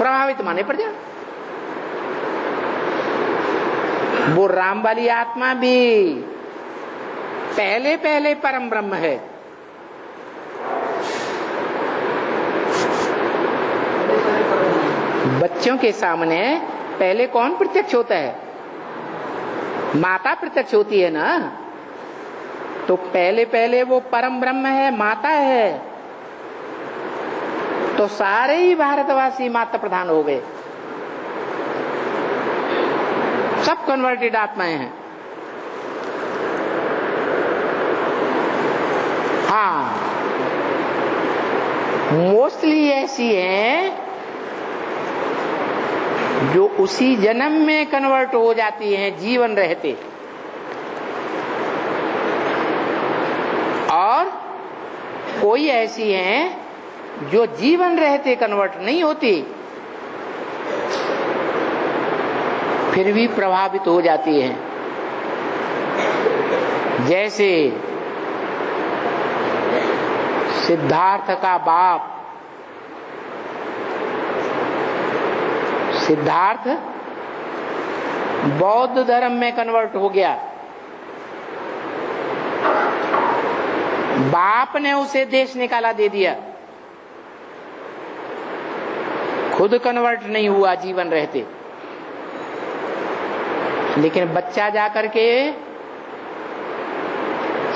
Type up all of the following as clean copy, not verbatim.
प्रभावित माने प्रजा। वो राम वाली आत्मा भी पहले पहले परम ब्रह्म है। बच्चों के सामने पहले कौन प्रत्यक्ष होता है? माता प्रत्यक्ष होती है ना। तो पहले पहले वो परम ब्रह्म है, माता है। तो सारे ही भारतवासी माता प्रधान हो गए, सब कन्वर्टेड आत्माएं हैं। हाँ, मोस्टली ऐसी हैं जो उसी जन्म में कन्वर्ट हो जाती हैं जीवन रहते, और कोई ऐसी हैं जो जीवन रहते कन्वर्ट नहीं होती, फिर भी प्रभावित हो जाती हैं। जैसे सिद्धार्थ का बाप, सिद्धार्थ बौद्ध धर्म में कन्वर्ट हो गया। बाप ने उसे देश निकाला दे दिया, खुद कन्वर्ट नहीं हुआ जीवन रहते। लेकिन बच्चा जाकर के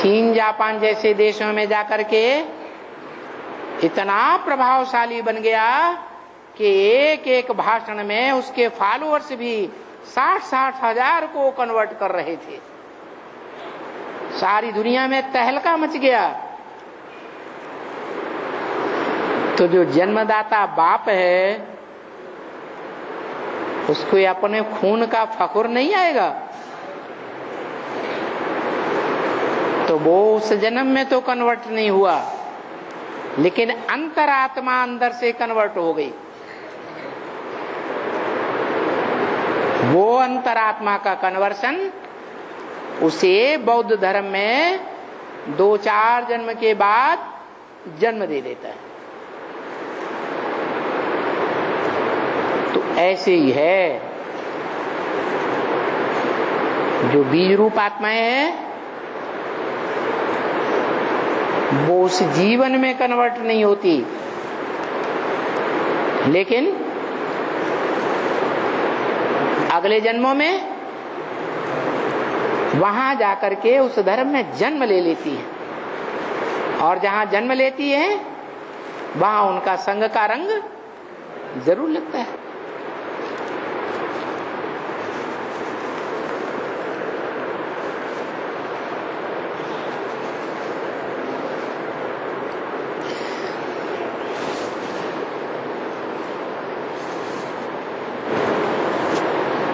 चीन जापान जैसे देशों में जाकर के इतना प्रभावशाली बन गया कि एक एक भाषण में उसके फॉलोअर्स भी 60-60 हजार को कन्वर्ट कर रहे थे। सारी दुनिया में तहलका मच गया। तो जो जन्मदाता बाप है उसको अपने खून का फखुर नहीं आएगा? तो वो उस जन्म में तो कन्वर्ट नहीं हुआ, लेकिन अंतरात्मा अंदर से कन्वर्ट हो गई। वो अंतरात्मा का कन्वर्शन उसे बौद्ध धर्म में 2-4 जन्म के बाद जन्म दे देता है। तो ऐसे ही है जो बीज रूप आत्माएं हैं, वो उस जीवन में कन्वर्ट नहीं होती, लेकिन अगले जन्मों में वहां जाकर के उस धर्म में जन्म ले लेती है, और जहां जन्म लेती है वहां उनका संग का रंग जरूर लगता है।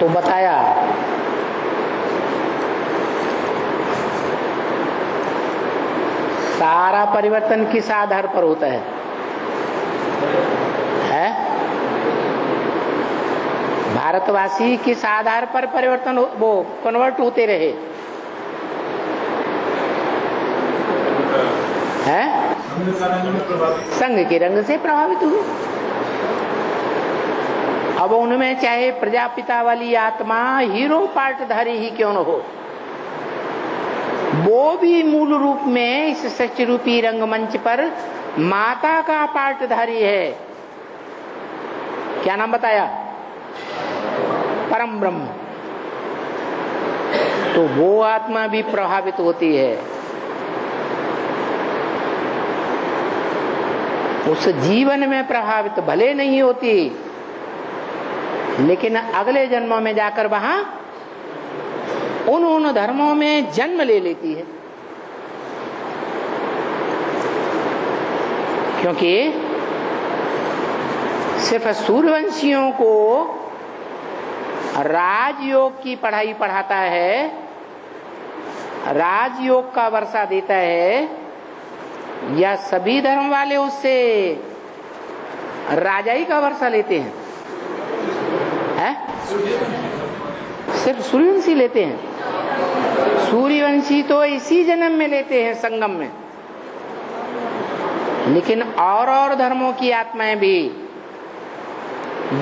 तो बताया सारा परिवर्तन किस आधार पर होता है? भारतवासी किस आधार पर परिवर्तन वो कन्वर्ट होते रहे हैं? संघ के रंग से प्रभावित हुए। अब उनमें चाहे प्रजापिता वाली आत्मा हीरो पार्टधारी ही क्यों न हो, वो भी मूल रूप में इस सच्च रूपी रंगमंच पर माता का पार्टधारी है। क्या नाम बताया? परम ब्रह्म। तो वो आत्मा भी प्रभावित होती है। उस जीवन में प्रभावित भले नहीं होती, लेकिन अगले जन्मों में जाकर वहां उन धर्मों में जन्म ले लेती है। क्योंकि सिर्फ सूर्यवंशियों को राजयोग की पढ़ाई पढ़ाता है, राजयोग का वर्षा देता है, या सभी धर्म वाले उससे राजाई का वर्षा लेते हैं? सिर्फ सूर्यवंशी लेते हैं। सूर्यवंशी तो इसी जन्म में लेते हैं संगम में, लेकिन और धर्मों की आत्माएं भी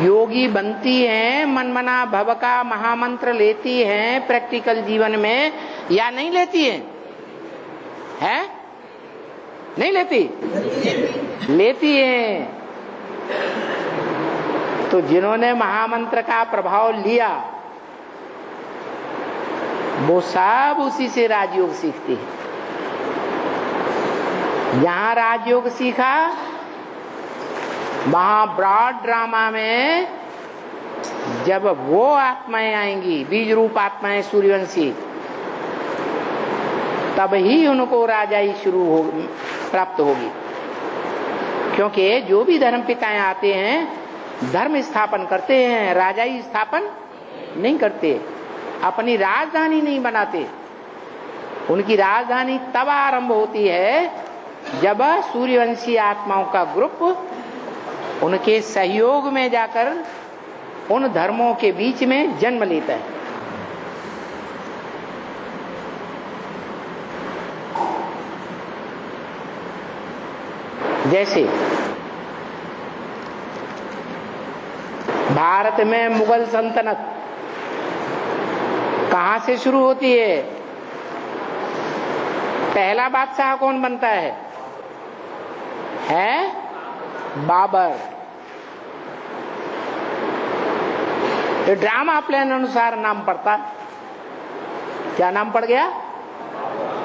योगी बनती हैं, मनमना भव का महामंत्र लेती हैं प्रैक्टिकल जीवन में, या नहीं लेती हैं? हैं? नहीं लेती? लेती हैं। तो जिन्होंने महामंत्र का प्रभाव लिया वो सब उसी से राजयोग सीखती है। यहां राजयोग सीखा, वहां ब्रॉड ड्रामा में जब वो आत्माएं आएंगी, बीज रूप आत्माएं सूर्यवंशी, तब ही उनको राजाई शुरू होगी, प्राप्त होगी। क्योंकि जो भी धर्म पिताएं आते हैं धर्म स्थापन करते हैं, राजाई स्थापन नहीं करते, अपनी राजधानी नहीं बनाते। उनकी राजधानी तब आरंभ होती है जब सूर्यवंशी आत्माओं का ग्रुप उनके सहयोग में जाकर उन धर्मों के बीच में जन्म लेता है। जैसे भारत में मुगल सल्तनत कहां से शुरू होती है? पहला बादशाह कौन बनता है? बाबर। ये ड्रामा प्लान अनुसार नाम पड़ता, क्या नाम पड़ गया?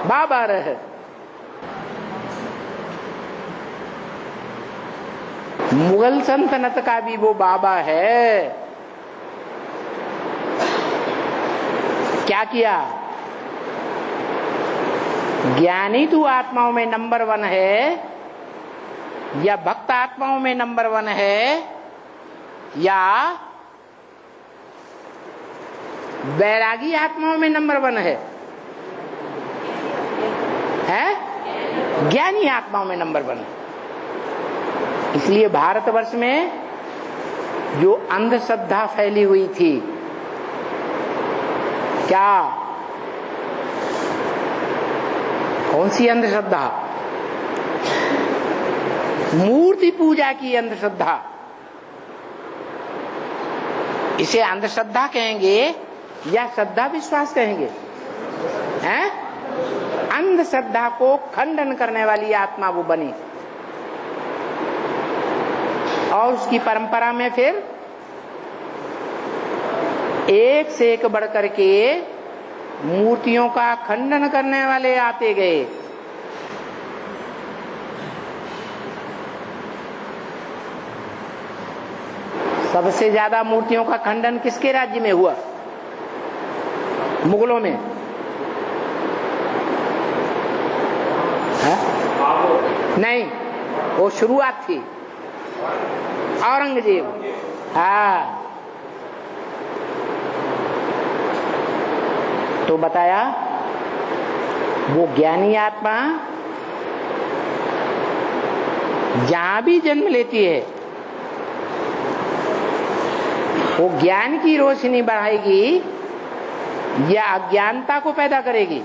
बाबर। मुगल सल्तनत का भी वो बाबा है। क्या किया? ज्ञानी तो आत्माओं में नंबर 1 है, या भक्त आत्माओं में नंबर 1 है, या बैरागी आत्माओं में नंबर 1 है? ज्ञानी आत्माओं में नंबर 1 है। इसलिए भारतवर्ष में जो अंधश्रद्धा फैली हुई थी, क्या, कौन सी अंधश्रद्धा? मूर्ति पूजा की अंधश्रद्धा। इसे अंधश्रद्धा कहेंगे या श्रद्धा विश्वास कहेंगे? अंधश्रद्धा को खंडन करने वाली आत्मा वो बनी, और उसकी परंपरा में फिर एक से एक बढ़ करके मूर्तियों का खंडन करने वाले आते गए। सबसे ज्यादा मूर्तियों का खंडन किसके राज्य में हुआ? मुगलों में। नहीं, वो शुरुआत थी, औरंगजेब। हाँ, तो बताया वो ज्ञानी आत्मा जहां भी जन्म लेती है वो ज्ञान की रोशनी बढ़ाएगी या अज्ञानता को पैदा करेगी?